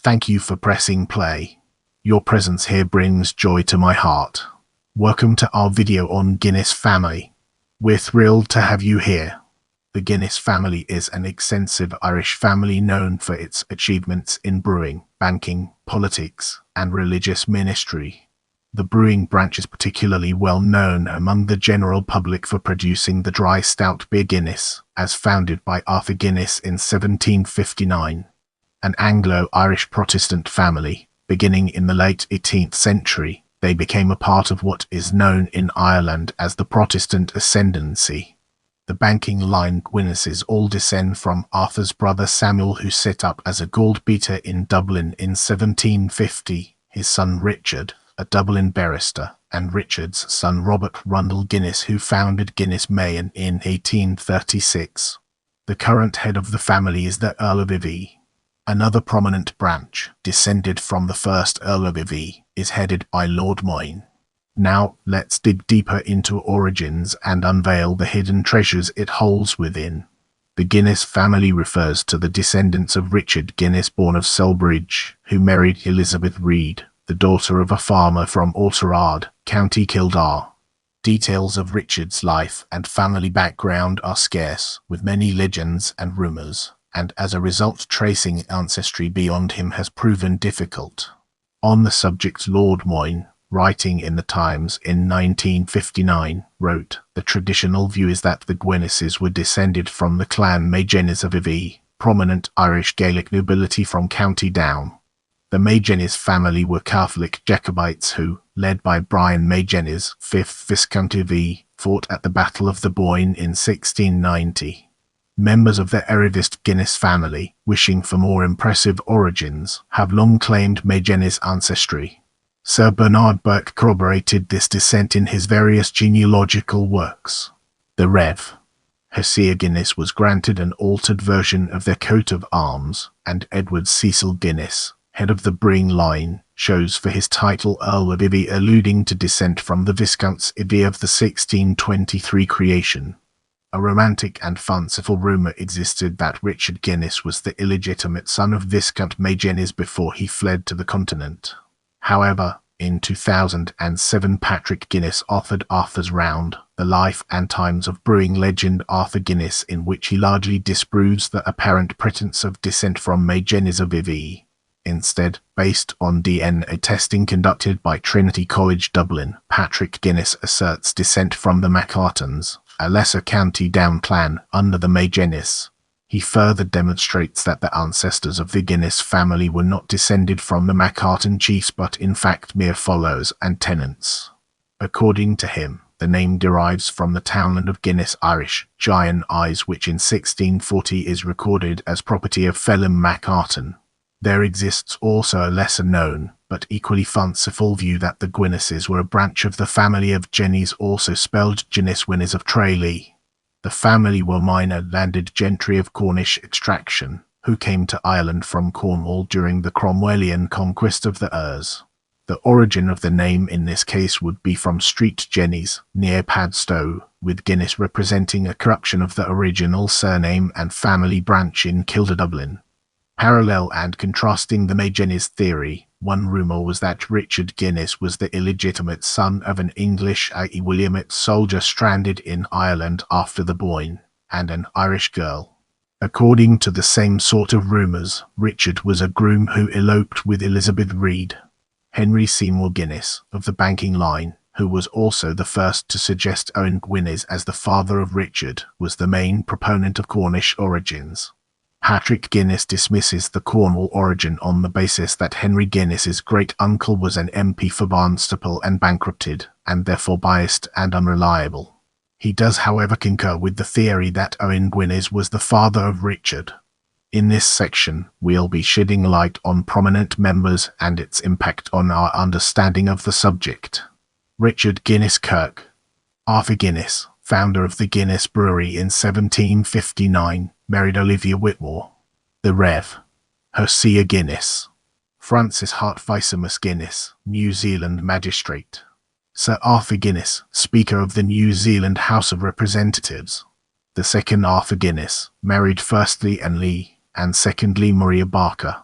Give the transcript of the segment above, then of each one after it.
Thank you for pressing play. Your presence here brings joy to my heart. Welcome to our video on Guinness family. We're thrilled to have you here. The Guinness family is an extensive Irish family known for its achievements in brewing, banking, politics, and religious ministry. The brewing branch is particularly well known among the general public for producing the dry stout beer Guinness, as founded by Arthur Guinness in 1759. An Anglo-Irish Protestant family, beginning in the late 18th century, they became a part of what is known in Ireland as the Protestant Ascendancy. The banking line Guinnesses all descend from Arthur's brother Samuel, who set up as a goldbeater in Dublin in 1750, his son Richard, a Dublin barrister, and Richard's son Robert Rundell Guinness, who founded Guinness Mahon in 1836. The current head of the family is the Earl of Iveagh. Another prominent branch, descended from the first Earl of Iveagh, is headed by Lord Moyne. Now, let's dig deeper into origins and unveil the hidden treasures it holds within. The Guinness family refers to the descendants of Richard Guinness, born of Selbridge, who married Elizabeth Reid, the daughter of a farmer from Oughterard, County Kildare. Details of Richard's life and family background are scarce, with many legends and rumours, and as a result tracing ancestry beyond him has proven difficult. On the subject, Lord Moyne, writing in the Times in 1959, wrote, "The traditional view is that the Guinnesses were descended from the clan Magennis of Iveagh, prominent Irish Gaelic nobility from County Down. The Magennis family were Catholic Jacobites who, led by Brian Magennis, 5th Viscount Iveagh, fought at the Battle of the Boyne in 1690. Members of the erudite Guinness family, wishing for more impressive origins, have long claimed Magennis ancestry. Sir Bernard Burke corroborated this descent in his various genealogical works. The Rev. Hosea Guinness was granted an altered version of their coat of arms, and Edward Cecil Guinness, head of the brewing line, chose for his title Earl of Iveagh, alluding to descent from the Viscounts Iveagh of the 1623 creation. A romantic and fanciful rumour existed that Richard Guinness was the illegitimate son of Viscount Magennis before he fled to the continent. However, in 2007 Patrick Guinness authored Arthur's Round, the life and times of brewing legend Arthur Guinness, in which he largely disproves the apparent pretense of descent from Magennis of Iveagh. Instead, based on DNA testing conducted by Trinity College Dublin, Patrick Guinness asserts descent from the MacArtons, a lesser County Down clan under the Magennis. He further demonstrates that the ancestors of the Guinness family were not descended from the MacArton chiefs but in fact mere followers and tenants. According to him, the name derives from the townland of Guinness, Irish, Giant Eyes, which in 1640 is recorded as property of Phelim MacArton. There exists also a lesser-known, but equally fanciful view that the Guinnesses were a branch of the family of Jennies, also spelled Guinness Winners of Tralee. The family were minor landed gentry of Cornish extraction, who came to Ireland from Cornwall during the Cromwellian conquest of the Ers. The origin of the name in this case would be from Street Jennies, near Padstow, with Guinness representing a corruption of the original surname and family branch in Kildare, Dublin. Parallel and contrasting the Magennis theory, one rumour was that Richard Guinness was the illegitimate son of an English, i.e. Williamite soldier stranded in Ireland after the Boyne, and an Irish girl. According to the same sort of rumours, Richard was a groom who eloped with Elizabeth Reid. Henry Seymour Guinness, of the banking line, who was also the first to suggest Owen Guinness as the father of Richard, was the main proponent of Cornish origins. Patrick Guinness dismisses the Cornwall origin on the basis that Henry Guinness's great-uncle was an MP for Barnstaple and bankrupted, and therefore biased and unreliable. He does, however, concur with the theory that Owen Guinness was the father of Richard. In this section, we'll be shedding light on prominent members and its impact on our understanding of the subject. Richard Guinness Kirk. Arthur Guinness, founder of the Guinness Brewery in 1759, married Olivia Whitmore. The Rev. Hosea Guinness. Francis Hartweisemus Guinness, New Zealand magistrate. Sir Arthur Guinness, Speaker of the New Zealand House of Representatives. The second Arthur Guinness, married firstly Anne Lee, and secondly Maria Barker.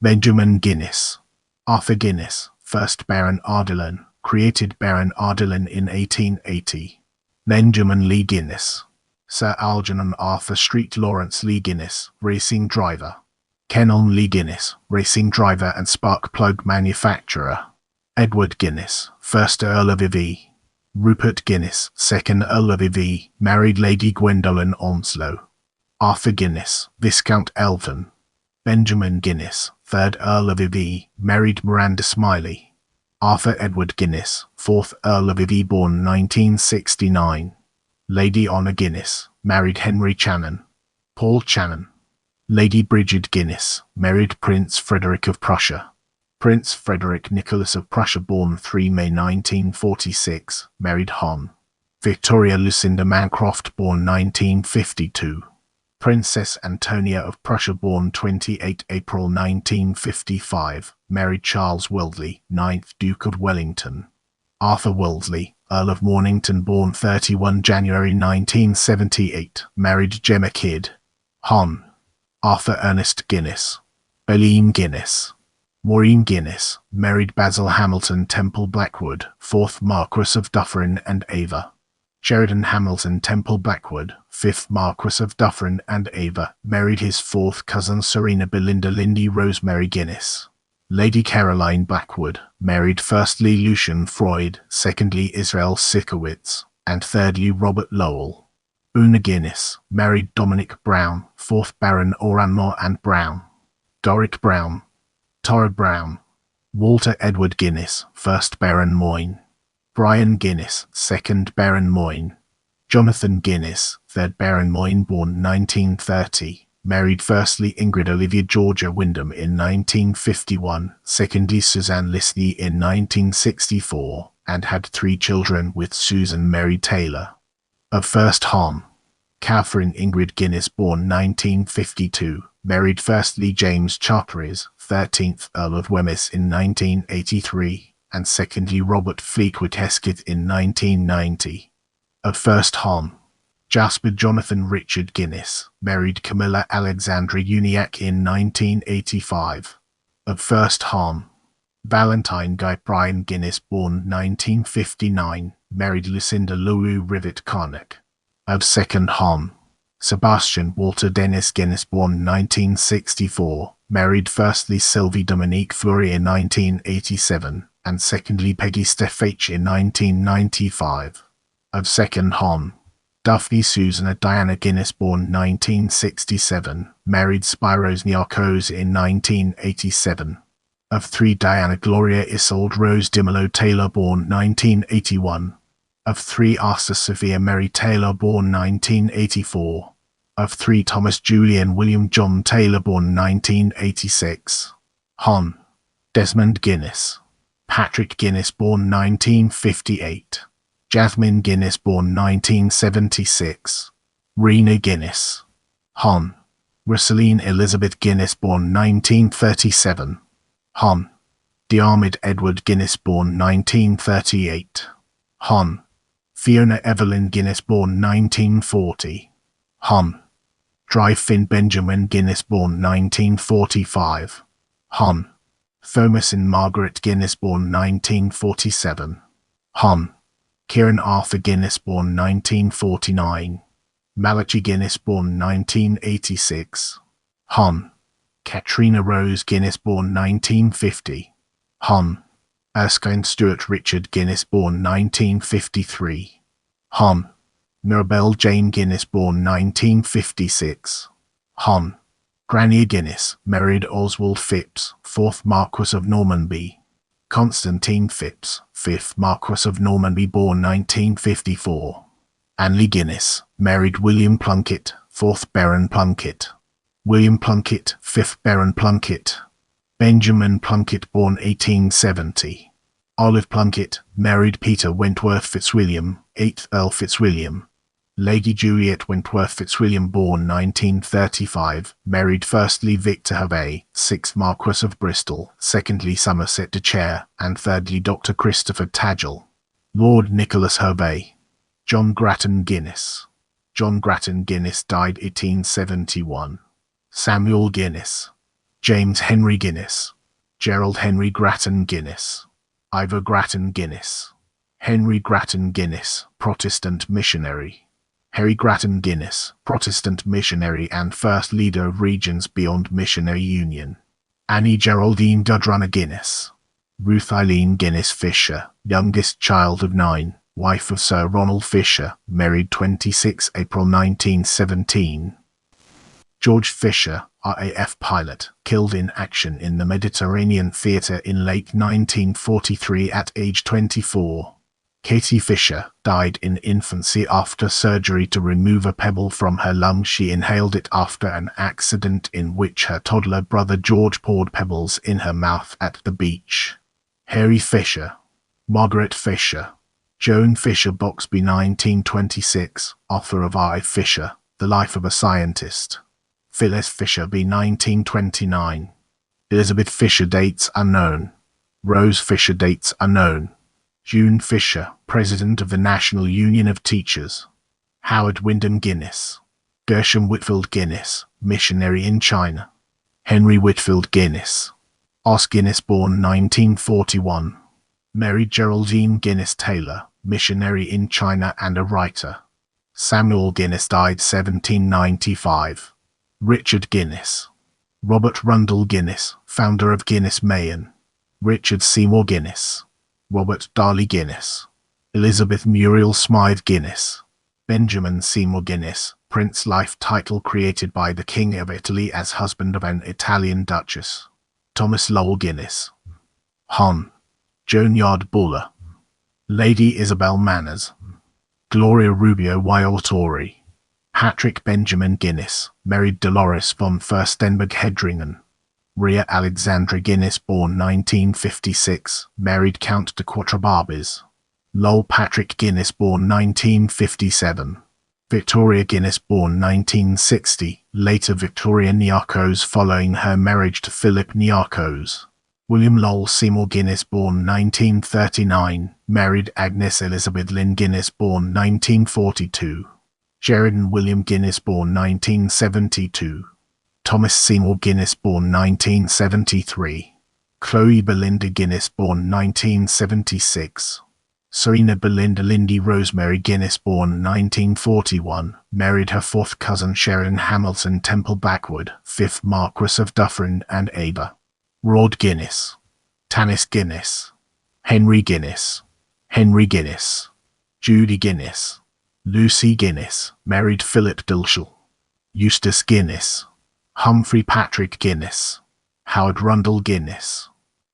Benjamin Guinness. Arthur Guinness, 1st Baron Ardilan, created Baron Ardilan in 1880. Benjamin Lee Guinness. Sir Algernon Arthur Street Lawrence Lee Guinness, racing driver. Kenon Lee Guinness, racing driver and spark plug manufacturer. Edward Guinness, 1st Earl of Iveagh. Rupert Guinness, 2nd Earl of Iveagh, married Lady Gwendolen Onslow. Arthur Guinness, Viscount Elton. Benjamin Guinness, 3rd Earl of Iveagh, married Miranda Smiley. Arthur Edward Guinness, 4th Earl of Iveagh, born 1969. Lady Honor Guinness, married Henry Channon. Paul Channon. Lady Bridget Guinness, married Prince Frederick of Prussia. Prince Frederick Nicholas of Prussia, born 3 May 1946, married Hon. Victoria Lucinda Mancroft, born 1952. Princess Antonia of Prussia, born 28 April 1955, married Charles Wellesley, 9th Duke of Wellington. Arthur Wellesley, Earl of Mornington, born 31 January 1978, married Gemma Kidd. Hon. Arthur Ernest Guinness. Beline Guinness. Maureen Guinness, married Basil Hamilton Temple Blackwood, 4th Marquess of Dufferin and Ava. Sheridan Hamilton Temple Blackwood, 5th Marquess of Dufferin and Ava, married his 4th cousin Serena Belinda Lindy Rosemary Guinness. Lady Caroline Blackwood, married firstly Lucian Freud, secondly Israel Sikowitz, and thirdly Robert Lowell. Una Guinness, married Dominic Brown, 4th Baron Oranmore and Brown. Doric Brown. Torra Brown. Walter Edward Guinness, 1st Baron Moyne. Brian Guinness, 2nd Baron Moyne. Jonathan Guinness, 3rd Baron Moyne, born 1930, married firstly Ingrid Olivia Georgia Wyndham in 1951, secondly Suzanne Lisney in 1964, and had 3 children with Susan Mary Taylor. Of 1st Hon. Catherine Ingrid Guinness, born 1952, married firstly James Charteris, 13th Earl of Wemyss in 1983, and secondly Robert Fleetwood Hesketh in 1990. Of 1st Hon. Jasper Jonathan Richard Guinness, married Camilla Alexandra Uniacke in 1985. Of 1st Hon. Valentine Guy Brian Guinness, born 1959, married Lucinda Louis Rivet Carnac. Of 2nd Hon. Sebastian Walter Dennis Guinness, born 1964, married firstly Sylvie Dominique Fleury in 1987, and secondly Peggy Stefach in 1995. Of 2nd Hon. Daphne Susanna Diana Guinness, born 1967, married Spiros Niarchos in 1987. Of 3 Diana Gloria Isolde Rose Dimelo Taylor, born 1981. Of 3 Arthur Sophia Mary Taylor, born 1984. Of 3 Thomas Julian William John Taylor, born 1986. Hon. Desmond Guinness. Patrick Guinness, born 1958. Jasmine Guinness, born 1976. Rena Guinness. Hon. Rosaline Elizabeth Guinness, born 1937. Hon. Diarmid Edward Guinness, born 1938. Hon. Fiona Evelyn Guinness, born 1940. Hon. Dry Finn Benjamin Guinness, born 1945. Hon. Thomasin Margaret Guinness, born 1947. Hon. Kieran Arthur Guinness, born 1949. Malachi Guinness, born 1986. Hon. Katrina Rose Guinness, born 1950. Hon. Erskine Stuart Richard Guinness, born 1953. Hon. Mirabelle Jane Guinness, born 1956. Hon. Grania Guinness, married Oswald Phipps, 4th Marquess of Normanby. Constantine Phipps, 5th Marquess of Normanby, born 1954. Anley Guinness, married William Plunkett, 4th Baron Plunkett. William Plunkett, 5th Baron Plunkett. Benjamin Plunkett, born 1870. Olive Plunkett, married Peter Wentworth Fitzwilliam, 8th Earl Fitzwilliam. Lady Juliet Wentworth Fitzwilliam, born 1935, married firstly Victor Hervey, 6th Marquess of Bristol, secondly Somerset de Chair, and thirdly Dr. Christopher Tadgell. Lord Nicholas Hervey. John Grattan Guinness. John Grattan Guinness died 1871. Samuel Guinness. James Henry Guinness, Gerald Henry Grattan Guinness, Iveagh Grattan Guinness, Henry Grattan Guinness, Protestant missionary, Harry Grattan Guinness, Protestant missionary and first leader of regions beyond missionary union, Annie Geraldine Dudrunner Guinness, Ruth Eileen Guinness Fisher, youngest child of 9, wife of Sir Ronald Fisher, married 26 April 1917. George Fisher, RAF pilot, killed in action in the Mediterranean theatre in late 1943 at age 24. Katie Fisher died in infancy after surgery to remove a pebble from her lung. She inhaled it after an accident in which her toddler brother George poured pebbles in her mouth at the beach. Harry Fisher, Margaret Fisher, Joan Fisher Boxby 1926, author of I. Fisher, The Life of a Scientist. Phyllis Fisher B. 1929. Elizabeth Fisher dates unknown. Rose Fisher dates unknown. June Fisher, President of the National Union of Teachers. Howard Wyndham Guinness. Gershom Whitfield Guinness, missionary in China. Henry Whitfield Guinness. Os Guinness born 1941. Mary Geraldine Guinness Taylor, missionary in China and a writer. Samuel Guinness died 1795. Richard Guinness. Robert Rundell Guinness, founder of Guinness Mahon. Richard Seymour Guinness. Robert Darley Guinness. Elizabeth Muriel Smythe Guinness. Benjamin Seymour Guinness, Prince life title created by the King of Italy as husband of an Italian duchess. Thomas Lowell Guinness. Hon. Joan Yard Buller. Lady Isabel Manners. Gloria Rubio Wyotori. Patrick Benjamin Guinness, married Dolores von Furstenberg-Hedringen. Ria Alexandra Guinness, born 1956, married Count de Quatrebarbes. Lowell Patrick Guinness, born 1957. Victoria Guinness, born 1960, later Victoria Niarchos following her marriage to Philip Niarchos. William Lowell Seymour Guinness, born 1939, married Agnes Elizabeth Lynn Guinness, born 1942. Sheridan William Guinness, born 1972. Thomas Seymour Guinness, born 1973. Chloe Belinda Guinness, born 1976. Serena Belinda Lindy Rosemary Guinness, born 1941, married her fourth cousin Sheridan Hamilton Temple Blackwood, 5th Marquess of Dufferin and Aber. Rod Guinness. Tanis Guinness. Henry Guinness. Henry Guinness. Judy Guinness. Lucy Guinness, married Philip Dilshall. Eustace Guinness. Humphrey Patrick Guinness. Howard Rundell Guinness.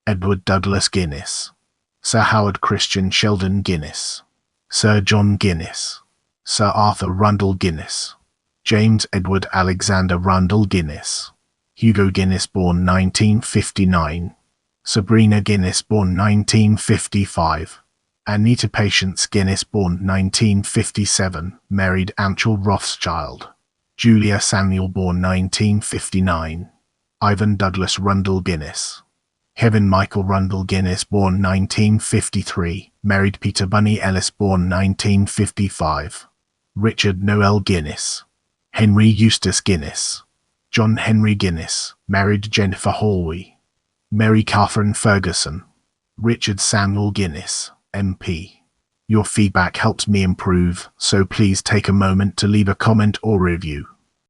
Edward Douglas Guinness. Sir Howard Christian Sheldon Guinness. Sir John Guinness. Sir Arthur Rundell Guinness. James Edward Alexander Rundell Guinness. Hugo Guinness, born 1959. Sabrina Guinness, born 1955. Anita Patience Guinness, born 1957, married Anchel Rothschild. Julia Samuel, born 1959. Ivan Douglas Rundell Guinness. Kevin Michael Rundell Guinness, born 1953, married Peter Bunny Ellis, born 1955. Richard Noel Guinness. Henry Eustace Guinness. John Henry Guinness, married Jennifer Halwey. Mary Catherine Ferguson. Richard Samuel Guinness, MP. Your feedback helps me improve, so please take a moment to leave a comment or review.